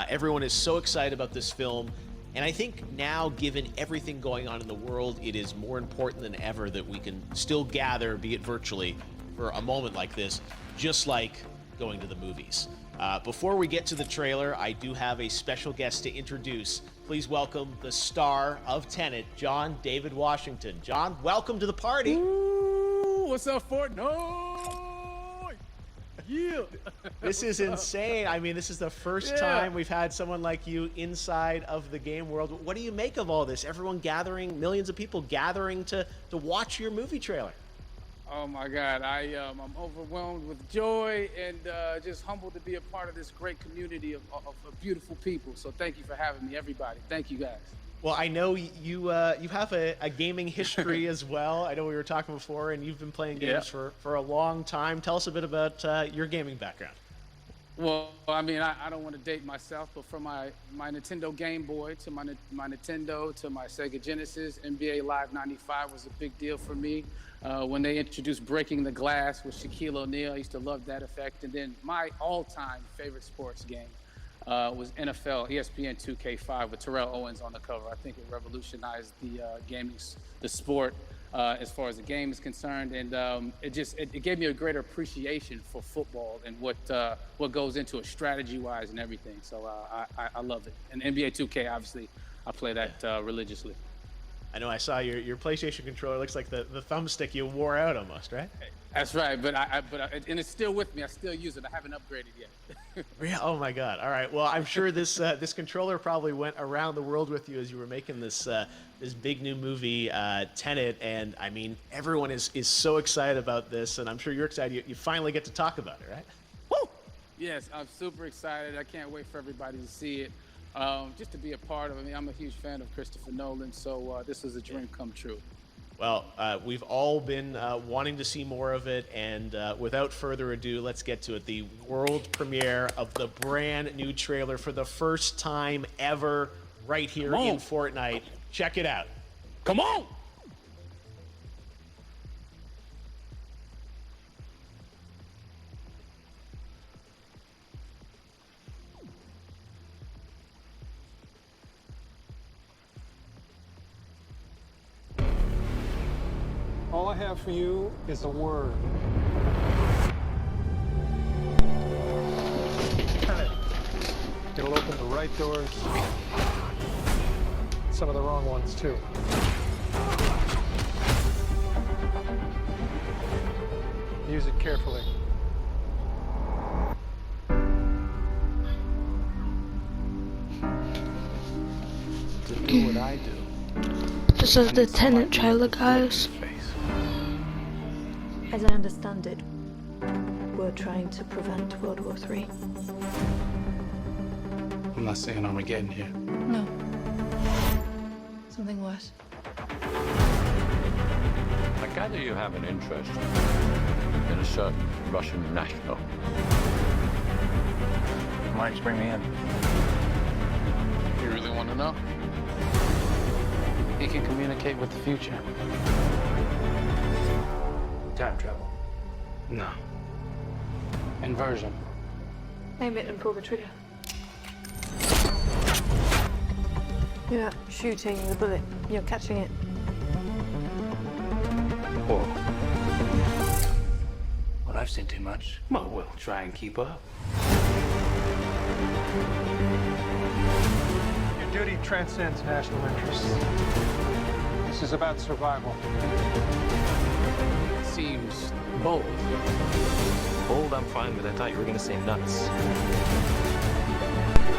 Everyone is so excited about this film. And I think now, given everything going on in the world, it is more important than ever that we can still gather, be it virtually, for a moment like this, just like going to the movies. Before we get to the trailer, I do have a special guest to introduce. Please welcome the star of Tenet, John David Washington. John, welcome to the party. Ooh, what's up, Fortnite? Yeah. This is insane. I mean, this is the first time we've had someone like you inside of the game world. What do you make of all this? Everyone gathering, millions of people gathering to watch your movie trailer. Oh my God, I'm overwhelmed with joy and just humbled to be a part of this great community of beautiful people. So thank you for having me, everybody. Thank you, guys. Well, I know you have a gaming history as well. I know we were talking before, and you've been playing games for a long time. Tell us a bit about your gaming background. Well, I mean, I don't want to date myself, but from my Nintendo Game Boy to my Nintendo to my Sega Genesis, NBA Live 95 was a big deal for me. When they introduced Breaking the Glass with Shaquille O'Neal, I used to love that effect. And then my all-time favorite sports game was NFL ESPN 2K5 with Terrell Owens on the cover. I think it revolutionized the sport as far as the game is concerned, and it gave me a greater appreciation for football and what goes into it strategy-wise and everything. So I love it. And NBA 2K, obviously, I play that religiously. I know I saw your PlayStation controller. Looks like the thumbstick you wore out almost, right? That's right, but and it's still with me. I still use it. I haven't upgraded yet. Yeah. Oh my God. All right. Well, I'm sure this controller probably went around the world with you as you were making this big new movie, Tenet. And I mean, everyone is so excited about this, and I'm sure you're excited. You finally get to talk about it, right? Woo! Yes, I'm super excited. I can't wait for everybody to see it. Just to be a part of it. I mean, I'm a huge fan of Christopher Nolan, so this is a dream come true. Well, we've all been wanting to see more of it, and without further ado, let's get to it. The world premiere of the brand new trailer for the first time ever right here in Fortnite. Check it out. Come on! All I have for you is a word. It'll open the right doors, some of the wrong ones too. Use it carefully. Do what I do. This is the Tenet trailer, guys. As I understand it, we're trying to prevent World War III. I'm not saying Armageddon here. No. Something worse. I gather you have an interest in a certain Russian national. Why don't you bring me in? You really want to know? He can communicate with the future. Time travel. No. Inversion. Aim it and pull the trigger. You're not shooting the bullet, you're catching it. Whoa. Well, I've seen too much. Well, we'll try and keep up. Your duty transcends national interests. This is about survival. Seems bold. Bold, I'm fine with. I thought you were gonna say nuts.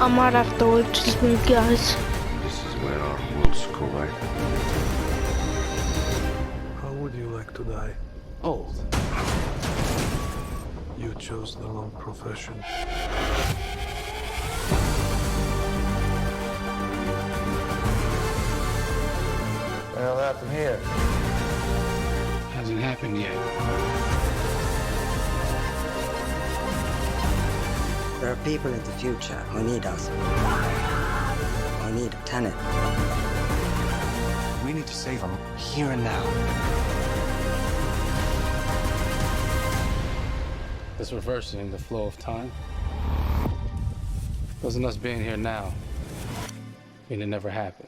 I might have to watch this movie, guys. This is where our worlds collide. How would you like to die? Old. You chose the wrong profession. Well, happened here. Hasn't happened yet. There are people in the future who need us. Who need Tenet. We need to save them here and now. It's reversing the flow of time. Doesn't us being here now mean it never happened?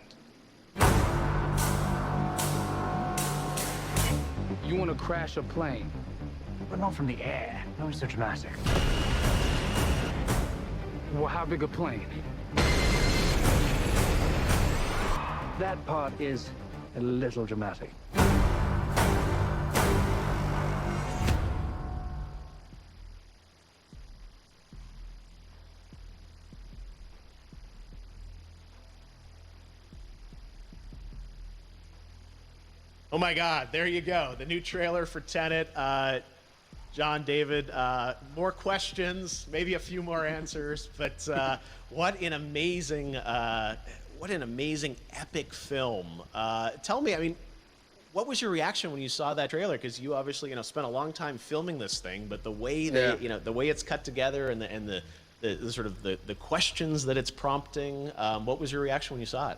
You want to crash a plane? But not from the air. No, it's so dramatic. Well, how big a plane? That part is a little dramatic. Oh my God, there you go. The new trailer for Tenet. John, David, more questions, maybe a few more answers, but what an amazing epic film. Tell me, I mean, what was your reaction when you saw that trailer? Because you obviously, spent a long time filming this thing, but the way that, the way it's cut together and the sort of the questions that it's prompting, what was your reaction when you saw it?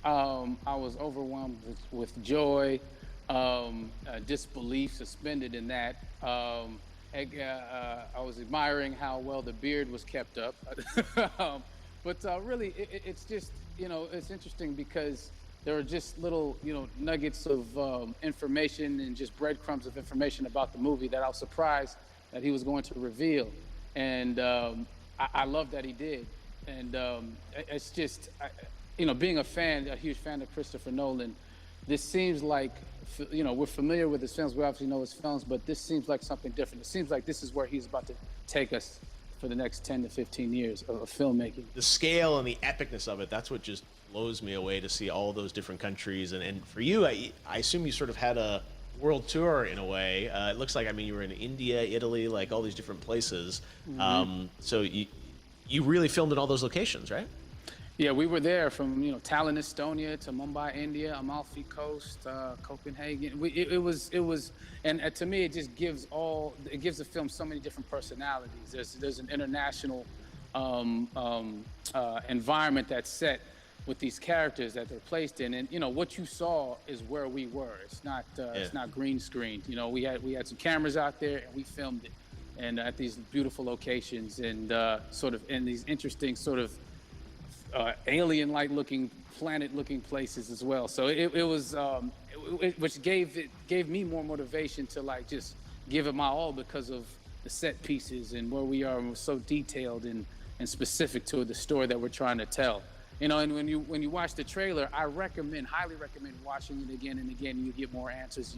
I was overwhelmed with joy, disbelief suspended in that. I was admiring how well the beard was kept up. But really, it's just, it's interesting because there are just little, nuggets of information and just breadcrumbs of information about the movie that I was surprised that he was going to reveal. And I love that he did. And it's just, being a huge fan of Christopher Nolan, this seems like, we're familiar with his films, we obviously know his films, but this seems like something different. It seems like this is where he's about to take us for the next 10 to 15 years of filmmaking. The scale and the epicness of it, that's what just blows me away, to see all those different countries. And for you, I assume you sort of had a world tour in a way. It looks like, you were in India, Italy, like all these different places. Mm-hmm. So you really filmed in all those locations, right? Yeah, we were there from Tallinn, Estonia, to Mumbai, India, Amalfi Coast, Copenhagen. It was, and to me, it just gives the film so many different personalities. There's an international environment that's set with these characters that they're placed in, and what you saw is where we were. It's not green screened. We had some cameras out there and we filmed it, and at these beautiful locations and sort of in these interesting sort of alien-like looking, planet-looking places as well. So it was, which gave me more motivation to just give it my all because of the set pieces and where we are, and we're so detailed and specific to the story that we're trying to tell. And when you watch the trailer, I highly recommend watching it again and again. You get more answers.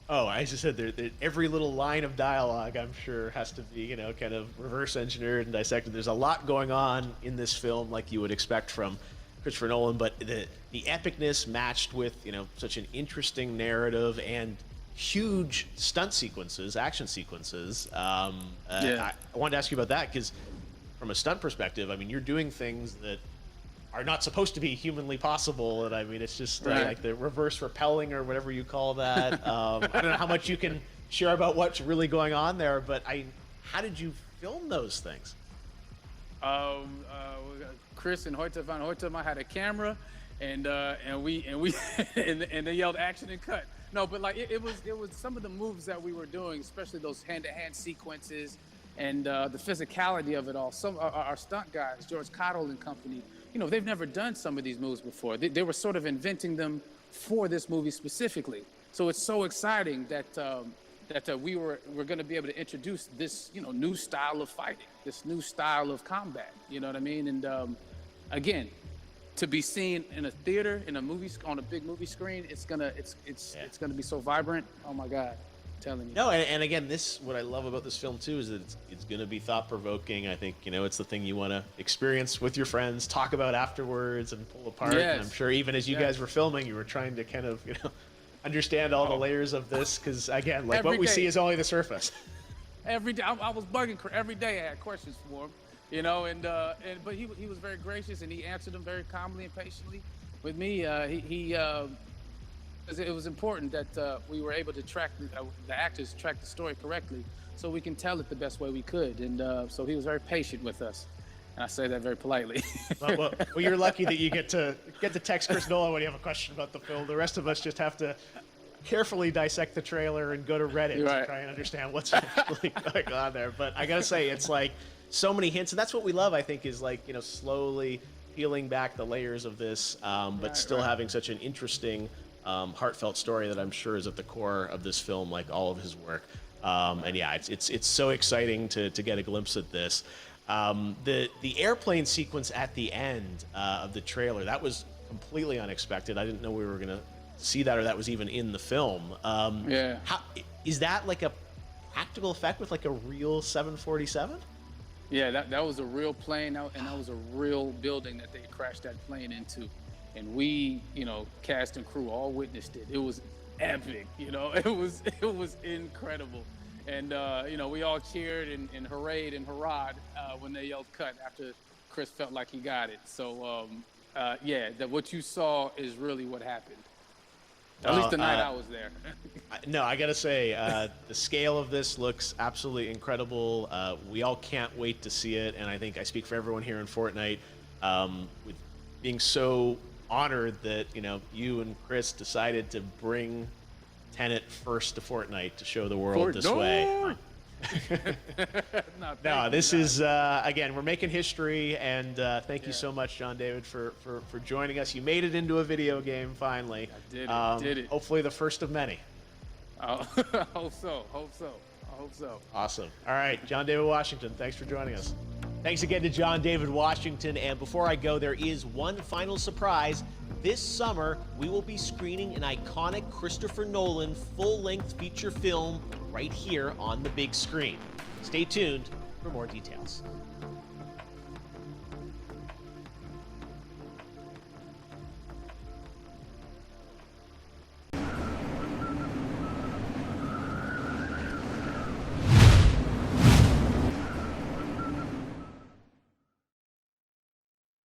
Oh, I just said every little line of dialogue, I'm sure, has to be, kind of reverse engineered and dissected. There's a lot going on in this film, like you would expect from Christopher Nolan, but the epicness matched with, such an interesting narrative and huge stunt sequences, action sequences. I wanted to ask you about that because from a stunt perspective, you're doing things that are not supposed to be humanly possible, and it's just like the reverse rappelling or whatever you call that. I don't know how much you can share about what's really going on there, but how did you film those things? Chris and Hoyte van Hoytema had a camera, and they yelled action and cut. No, but it was some of the moves that we were doing, especially those hand-to-hand sequences, and the physicality of it all. Some our stunt guys, George Cottle and company, they've never done some of these moves before. They were sort of inventing them for this movie specifically. So it's so exciting that we're going to be able to introduce this new style of fighting, this new style of combat. You know what I mean? And again, to be seen in a theater, in a movie, on a big movie screen, it's gonna be so vibrant. Oh my God. Telling you. No, and again, what I love about this film too is that it's going to be thought-provoking. I think it's the thing you want to experience with your friends, talk about afterwards, and pull apart. Yes. And I'm sure even as you guys were filming, you were trying to kind of understand all the layers of this, because again, like what we see is only the surface. Every day, I was bugging every day. I had questions for him, but he was very gracious and he answered them very calmly and patiently with me. It was important that we were able to track the actors track the story correctly, so we can tell it the best way we could. And so he was very patient with us, and I say that very politely. well, you're lucky that you get to text Chris Nolan when you have a question about the film. The rest of us just have to carefully dissect the trailer and go to Reddit to try and understand what's really going on there. But I gotta say, it's like so many hints, and that's what we love, I think, is like, you know, slowly peeling back the layers of this, but still having such an interesting, heartfelt story that I'm sure is at the core of this film, like all of his work. And yeah, it's so exciting to get a glimpse at this. The airplane sequence at the end of the trailer, that was completely unexpected. I didn't know we were gonna see that, or that was even in the film. Yeah. Is that like a practical effect with like a real 747? Yeah, that was a real plane, and that was a real building that they crashed that plane into. And we, you know, cast and crew all witnessed it. It was epic, you know, it was incredible. And, you know, we all cheered and hurrayed and hurrahed when they yelled cut after Chris felt like he got it. So, yeah, what you saw is really what happened. At least the night I was there. No, I gotta say, the scale of this looks absolutely incredible. We all can't wait to see it, and I think I speak for everyone here in Fortnite, with being so honored that, you know, you and Chris decided to bring Tenet first to Fortnite to show the world this way. No, this is again, we're making history, and thank you so much, John David, for joining us. You made it into a video game finally. I did it. Hopefully the first of many. I hope so. Awesome. All right, John David Washington, thanks for joining us. Thanks again to John David Washington. And before I go, there is one final surprise. This summer, we will be screening an iconic Christopher Nolan full-length feature film right here on the big screen. Stay tuned for more details.